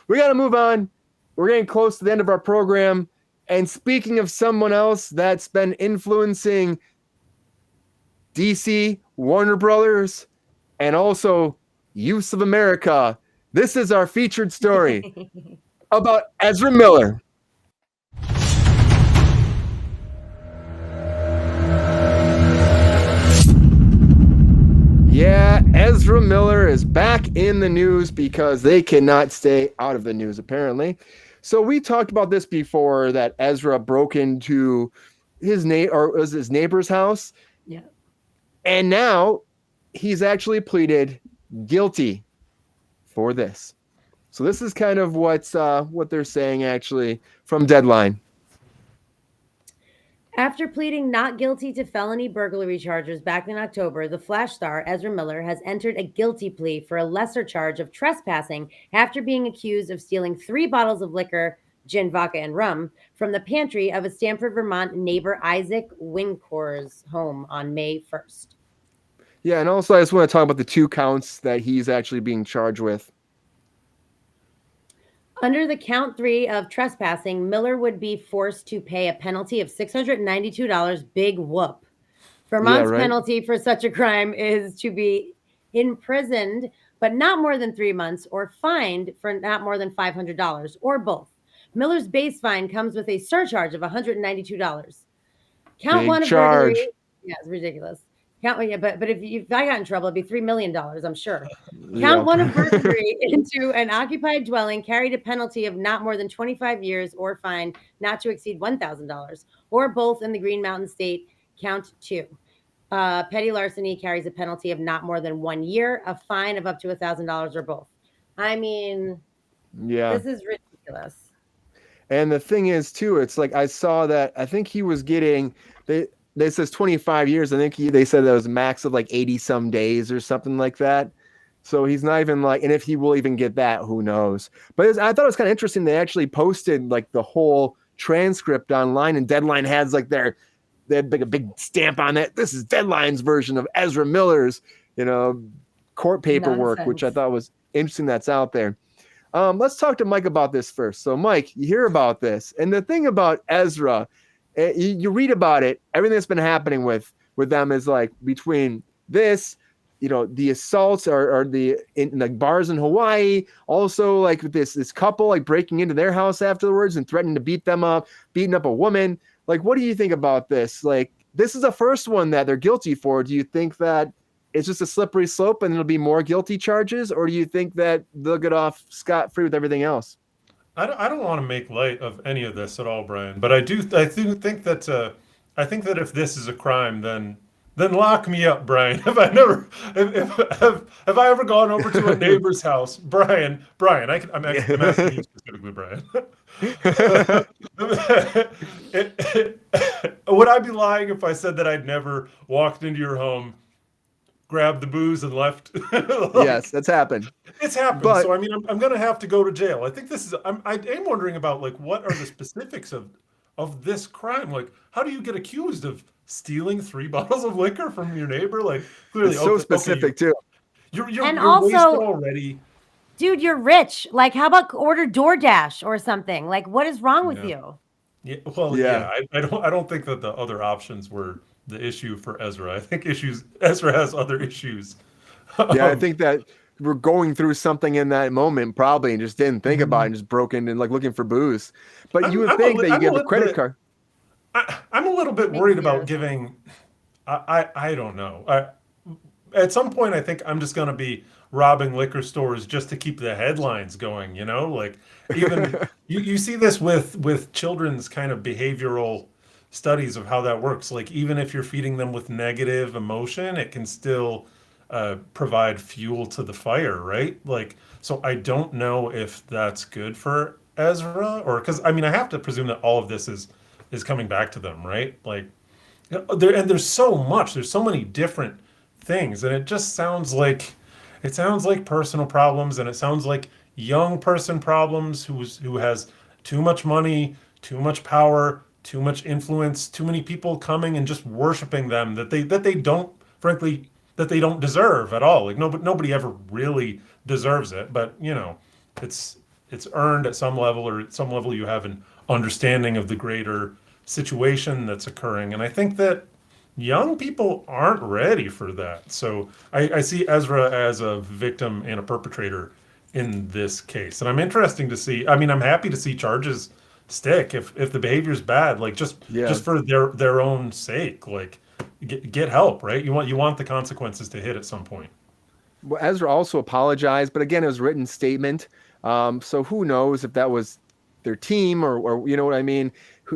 we got to move on. We're getting close to the end of our program. And speaking of someone else that's been influencing DC, Warner Brothers, and also Use of America, this is our featured story about Ezra Miller. Yeah, Ezra Miller is back in the news because they cannot stay out of the news, apparently. So we talked about this before, that Ezra broke into his neighbor's house. Yeah. And now he's actually pleaded guilty for this. So this is kind of what they're saying actually from Deadline. After pleading not guilty to felony burglary charges back in October, the Flash star Ezra Miller has entered a guilty plea for a lesser charge of trespassing after being accused of stealing 3 bottles of liquor, gin, vodka, and rum, from the pantry of a Stamford, Vermont neighbor Isaac Wincor's home on May 1st. Yeah, and also I just want to talk about the 2 counts that he's actually being charged with. Under the count 3 of trespassing, Miller would be forced to pay a penalty of $692. Big whoop. Vermont's penalty for such a crime is to be imprisoned, but not more than 3 months, or fined for not more than $500, or both. Miller's base fine comes with a surcharge of $192. Count Big 1 of charge. burglary. Yeah, it's ridiculous. But if I got in trouble, it'd be $3 million, I'm sure. Count 1 of burglary into an occupied dwelling carried a penalty of not more than 25 years or fine not to exceed $1,000, or both in the Green Mountain State. Count 2. Petty larceny carries a penalty of not more than 1 year, a fine of up to $1,000, or both. I mean, this is ridiculous. And the thing is, too, it's like I saw that I think he was getting they says 25 years. I think they said that was a max of like 80 some days or something like that. So he's not even like, and if he will even get that, who knows? But I thought it was kind of interesting. They actually posted like the whole transcript online, and Deadline has like they had a big stamp on it. This is Deadline's version of Ezra Miller's, court paperwork, which I thought was interesting. That's out there. Let's talk to Mike about this first. So Mike, you hear about this, and the thing about Ezra, you read about it. Everything that's been happening with them is like between this, the assaults or in the bars in Hawaii. Also, like with this couple like breaking into their house afterwards and threatening to beating up a woman. Like, what do you think about this? Like, this is the first one that they're guilty for. Do you think that it's just a slippery slope and there'll be more guilty charges, or do you think that they'll get off scot-free with everything else? I don't want to make light of any of this at all, Brian. But I think that if this is a crime, then lock me up, Brian. Have I ever gone over to a neighbor's house, Brian? I'm asking you specifically, Brian. Would I be lying if I said that I'd never walked into your home, grabbed the booze, and left? Yes, that's happened. It's happened. But, so I mean, I'm going to have to go to jail. I think this is. I am wondering about like what are the specifics of this crime? Like, how do you get accused of stealing 3 bottles of liquor from your neighbor? Like, clearly, it's so specific too. You're also wasted already. Dude, you're rich. Like, how about order DoorDash or something? Like, what is wrong with you? Yeah. Well, yeah. I don't think that the other options were the issue for Ezra. I think Ezra has other issues. Yeah, I think that we're going through something in that moment probably and just didn't think about it and just broke in and like looking for booze. But you would think that you get a credit card. I'm a little bit worried about giving. I don't know. At some point, I think I'm just going to be robbing liquor stores just to keep the headlines going. Like even you see this with children's kind of behavioral studies of how that works. Like even if you're feeding them with negative emotion, it can still provide fuel to the fire, right? Like, so I don't know if that's good for Ezra, or because I mean I have to presume that all of this is coming back to them, right? Like, there's so many different things, and it just sounds like personal problems, and it sounds like young person problems who has too much money, too much power, too much influence, too many people coming and just worshiping them that they don't, frankly, that they don't deserve at all. Like nobody ever really deserves it, but it's it's earned at some level, or at some level you have an understanding of the greater situation that's occurring. And I think that young people aren't ready for that. So I see Ezra as a victim and a perpetrator in this case. And I'm interesting to see, I mean, I'm happy to see charges stick if the behavior's bad, like just for their own sake, like get help, right? You want the consequences to hit at some point. Well, Ezra also apologized, but again, it was a written statement. So who knows if that was their team or you know what I mean?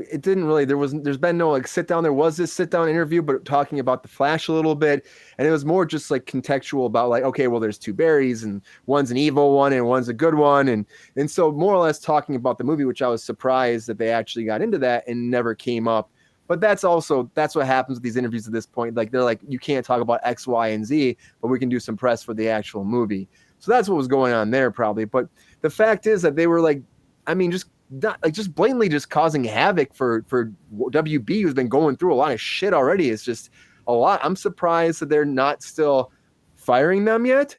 It didn't really, there's been no like sit down. There was this sit down interview, but talking about the Flash a little bit. And it was more just like contextual about like, okay, well, there's two Barrys and one's an evil one and one's a good one. And so more or less talking about the movie, which I was surprised that they actually got into that and never came up. But that's what happens with these interviews at this point. Like they're like, you can't talk about X, Y, and Z, but we can do some press for the actual movie. So that's what was going on there probably. But the fact is that they were like, I mean, just not like just blatantly just causing havoc for WB, who's been going through a lot of shit already. It's just a lot. I'm surprised that they're not still firing them yet.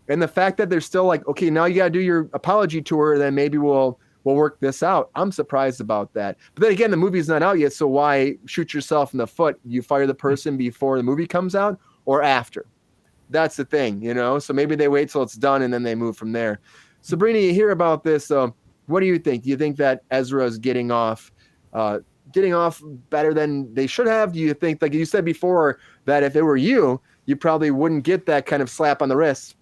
And the fact that they're still like, okay, now you got to do your apology tour, then maybe we'll work this out. I'm surprised about that. But then again, the movie's not out yet, so why shoot yourself in the foot? You fire the person before the movie comes out or after? That's the thing, you know? So maybe they wait till it's done and then they move from there. Sabrina, you hear about this. What do you think? Do you think that Ezra's getting off better than they should have? Do you think, like you said before, that if it were you, you probably wouldn't get that kind of slap on the wrist?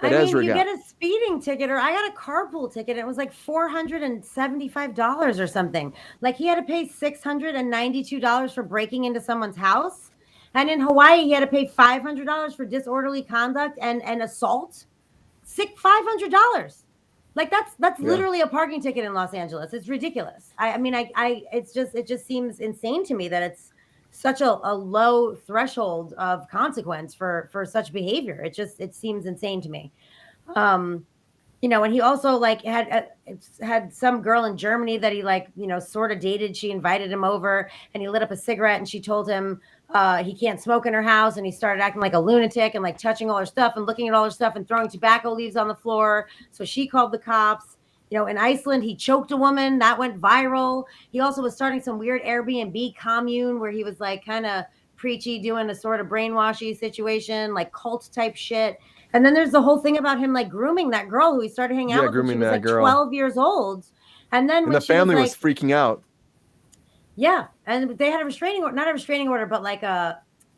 I mean, you get a speeding ticket, or I got a carpool ticket. It was like $475 or something. Like he had to pay $692 for breaking into someone's house. And in Hawaii, he had to pay $500 for disorderly conduct and assault. $500. Like that's literally a parking ticket in Los Angeles. It's ridiculous. I mean, it just seems insane to me that it's such a low threshold of consequence for such behavior. It seems insane to me. You know, and he also like had some girl in Germany that he like, you know, sort of dated. She invited him over and he lit up a cigarette and she told him he can't smoke in her house, and he started acting like a lunatic and like touching all her stuff and looking at all her stuff and throwing tobacco leaves on the floor. So she called the cops. You know, in Iceland, he choked a woman. That went viral. He also was starting some weird Airbnb commune where he was like kind of preachy, doing a sort of brainwashy situation, like cult type shit. And then there's the whole thing about him like grooming that girl who he started hanging out with when she was like 12 years old. And then when the family was freaking out. Yeah. And they had a restraining order, not a restraining order, but like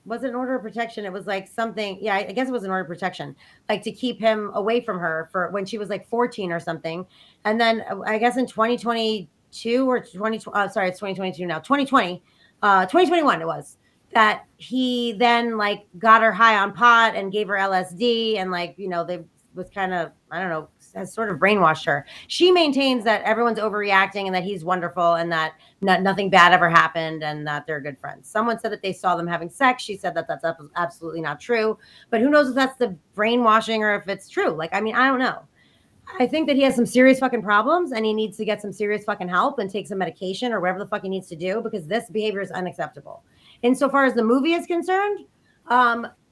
was it an order of protection? It was like something. Yeah, I guess it was an order of protection, like to keep him away from her for when she was like 14 or something. And then I guess in 2022 or it's 2022 now, 2021 it was, that he then like got her high on pot and gave her LSD and like, you know, they was kind of, I don't know, has sort of brainwashed her. She maintains that everyone's overreacting and that he's wonderful and that nothing bad ever happened and that they're good friends. Someone said that they saw them having sex. She said that that's absolutely not true. But who knows if that's the brainwashing or if it's true. Like, I mean, I don't know. I think that he has some serious fucking problems and he needs to get some serious fucking help and take some medication or whatever the fuck he needs to do, because this behavior is unacceptable. Insofar as the movie is concerned,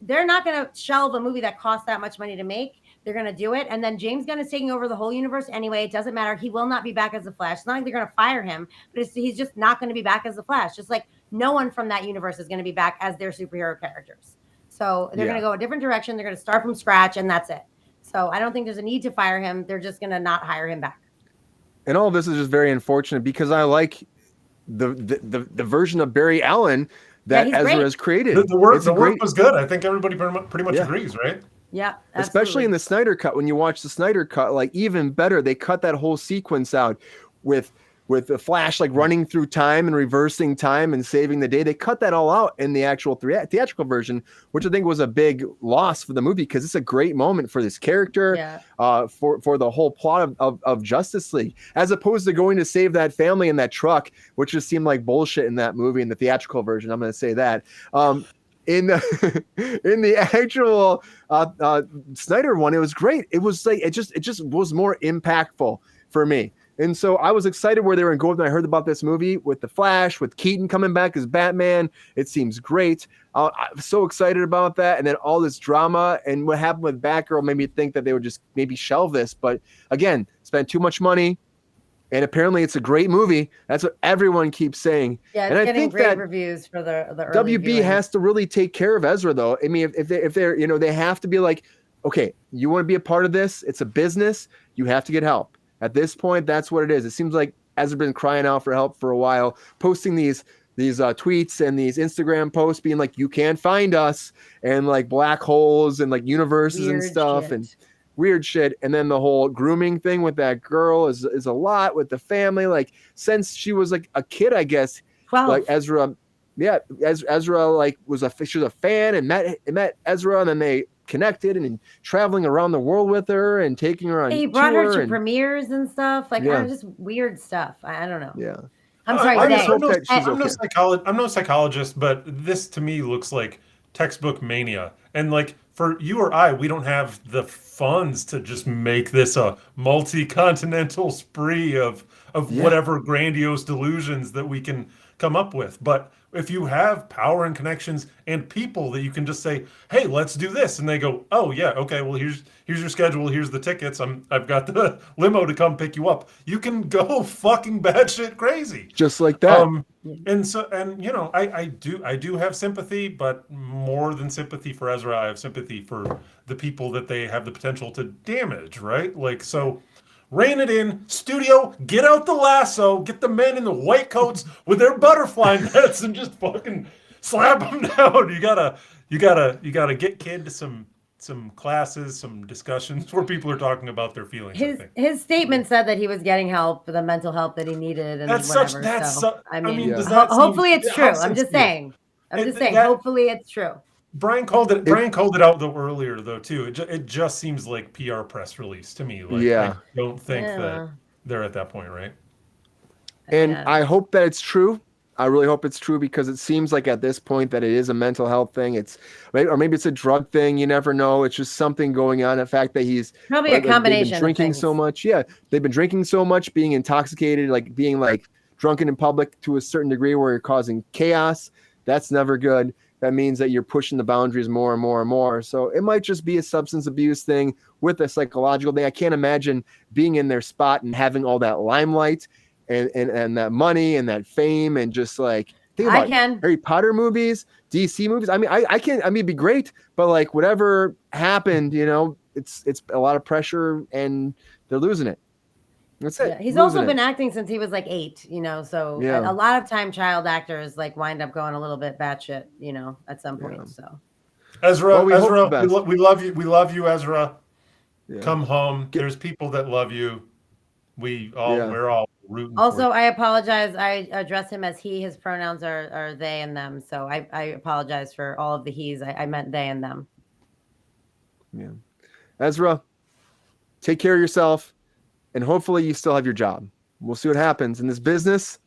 they're not going to shelve a movie that costs that much money to make. They're going to do it. And then James Gunn is taking over the whole universe anyway. It doesn't matter. He will not be back as the Flash. It's not like they're going to fire him, but he's just not going to be back as the Flash. Just like no one from that universe is going to be back as their superhero characters. So they're going to go a different direction. They're going to start from scratch, and that's it. So I don't think there's a need to fire him. They're just going to not hire him back. And all of this is just very unfortunate because I like the version of Barry Allen that Ezra has created. The work was good. I think everybody pretty much agrees, right? Yeah, absolutely. Especially in the Snyder Cut. When you watch the Snyder Cut, like even better, they cut that whole sequence out with the Flash like running through time and reversing time and saving the day. They cut that all out in the actual theatrical version, which I think was a big loss for the movie because it's a great moment for this character, for the whole plot of Justice League, as opposed to going to save that family in that truck, which just seemed like bullshit in that movie in the theatrical version. I'm going to say that. In the actual Snyder one, it was great. It was like it just was more impactful for me. And so I was excited where they were going when I heard about this movie with the Flash, with Keaton coming back as Batman. It seems great. I'm so excited about that. And then all this drama and what happened with Batgirl made me think that they would just maybe shelve this. But again, spent too much money. And apparently it's a great movie. That's what everyone keeps saying. Yeah, it's and I getting think great that reviews for the early WB viewing. has to really take care of Ezra, though. I mean, if they're, you know, they have to be like, okay, you want to be a part of this? It's a business. You have to get help. At this point, that's what it is. It seems like Ezra been crying out for help for a while, posting these tweets and these Instagram posts being like, you can't find us, and like black holes and like universes and stuff and weird shit. And then the whole grooming thing with that girl is a lot with the family. Like since she was like a kid, I guess, 12. like Ezra, Ezra like she was a fan and met Ezra, and then they connected and traveling around the world with her and taking her on He brought tour her to and, premieres and stuff. Like, Yeah. just weird stuff. I don't know. yeah. I'm sorry. I Zay. just hope that she's I'm no psychologist, but this to me looks like textbook mania. And like for you or I, we don't have the funds to just make this a multi-continental spree of whatever grandiose delusions that we can come up with. But if you have power and connections and people that you can just say, "Hey, let's do this," and they go, "Oh yeah, okay. Well, here's your schedule. Here's the tickets. I've got the limo to come pick you up." You can go fucking batshit crazy, just like that. And you know, I do have sympathy, but more than sympathy for Ezra, I have sympathy for the people that they have the potential to damage. Right? Like so. Rein it in, studio, get out the lasso, get the men in the white coats with their butterfly nets and just fucking slap them down. You gotta get kid to some classes, some discussions where people are talking about their feelings. His statement said that he was getting help, the mental help that he needed, and whatever. I mean, hopefully it's true. I'm just saying. Hopefully it's true. Brian called it out though earlier though too. It just seems like PR press release to me. Like I don't think that they're at that point, right? And I hope that it's true. I really hope it's true because it seems like at this point that it is a mental health thing. Or maybe it's a drug thing. You never know. It's just something going on. The fact that he's probably a combination. They've been drinking so much. Yeah, they've been drinking so much, being intoxicated, like being like drunken in public to a certain degree where you're causing chaos. That's never good. That means that you're pushing the boundaries more and more and more. So it might just be a substance abuse thing with a psychological thing. I can't imagine being in their spot and having all that limelight and that money and that fame and just like think about Harry Potter movies, DC movies. I mean, I can't. I mean, it'd be great, but like whatever happened, you know, it's a lot of pressure and they're losing it. That's it. Yeah, he's also been acting since he was like 8, you know, so a lot of time child actors like wind up going a little bit batshit, you know, at some point. So Ezra, we love you. We love you, Ezra. Yeah. Come home. There's people that love you. We're all rooting also, for you. I apologize. I address him as he. His pronouns are they and them. So I apologize for all of the he's. I meant they and them. Yeah. Ezra, take care of yourself. And hopefully you still have your job. We'll see what happens in this business.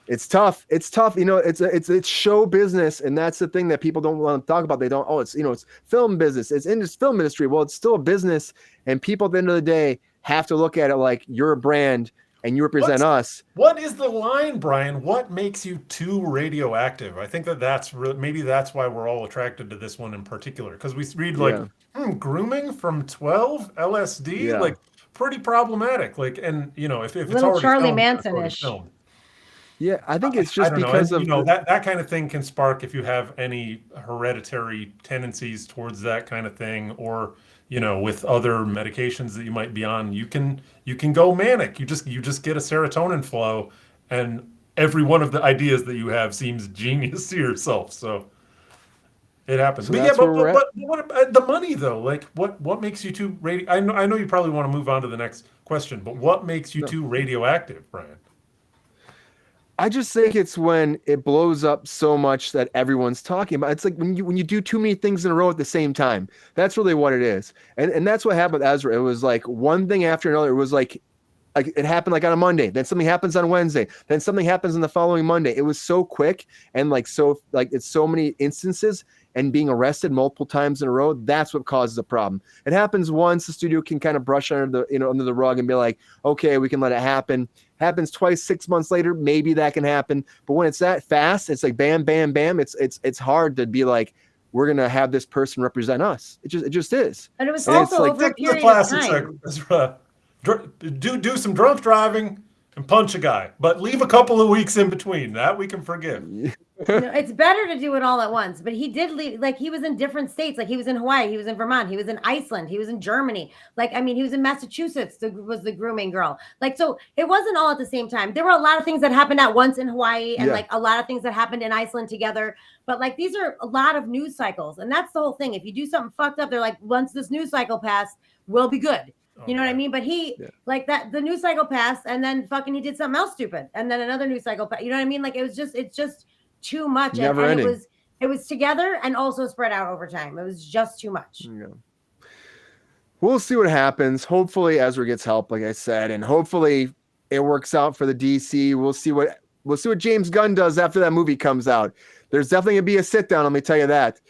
It's tough. It's tough. You know, it's show business. And that's the thing that people don't want to talk about. They don't, it's film business. It's in this film industry. Well, it's still a business. And people at the end of the day have to look at it like you're a brand and you represent us. What is the line, Brian? What makes you too radioactive? I think maybe that's why we're all attracted to this one in particular. Because we read grooming from 12 LSD, like pretty problematic. Like, and if it's already Charlie filmed, Manson-ish. Yeah, I think it's just because of that kind of thing can spark if you have any hereditary tendencies towards that kind of thing, or with other medications that you might be on, you can go manic. You just get a serotonin flow, and every one of the ideas that you have seems genius to yourself. So it happens. So but what about the money though? Like what makes you too I know you probably want to move on to the next question, but what makes you too radioactive, Brian? I just think it's when it blows up so much that everyone's talking about. It's like when you do too many things in a row at the same time. That's really what it is. And that's what happened with Ezra. It was like one thing after another. It was like it happened like on a Monday, then something happens on Wednesday, then something happens on the following Monday. It was so quick and it's so many instances. and being arrested multiple times in a row, that's what causes a problem. It happens once, the studio can kind of brush under the rug and be like, okay, we can let it happen. Happens twice, 6 months later, maybe that can happen. But when it's that fast, it's like bam, bam, bam. It's hard to be like, we're gonna have this person represent us. It just is. And it was also like, over a period of time. Do some drunk driving and punch a guy, but leave a couple of weeks in between. That we can forgive. It's better to do it all at once. But he did leave, like he was in different states. Like he was in Hawaii, he was in Vermont, he was in Iceland, he was in Germany. Like, I mean, he was in Massachusetts, was the grooming girl. Like, so it wasn't all at the same time. There were a lot of things that happened at once in Hawaii and like a lot of things that happened in Iceland together. But like, these are a lot of news cycles. And that's the whole thing. If you do something fucked up, they're like, once this news cycle passed, we'll be good. You know what I mean? But he like that the news cycle passed and then fucking he did something else stupid. And then another news cycle passed. You know what I mean? Like it's just too much. And it was together and also spread out over time. It was just too much. Yeah. We'll see what happens. Hopefully Ezra gets help, like I said, and hopefully it works out for the DC. We'll see what James Gunn does after that movie comes out. There's definitely gonna be a sit down, let me tell you that.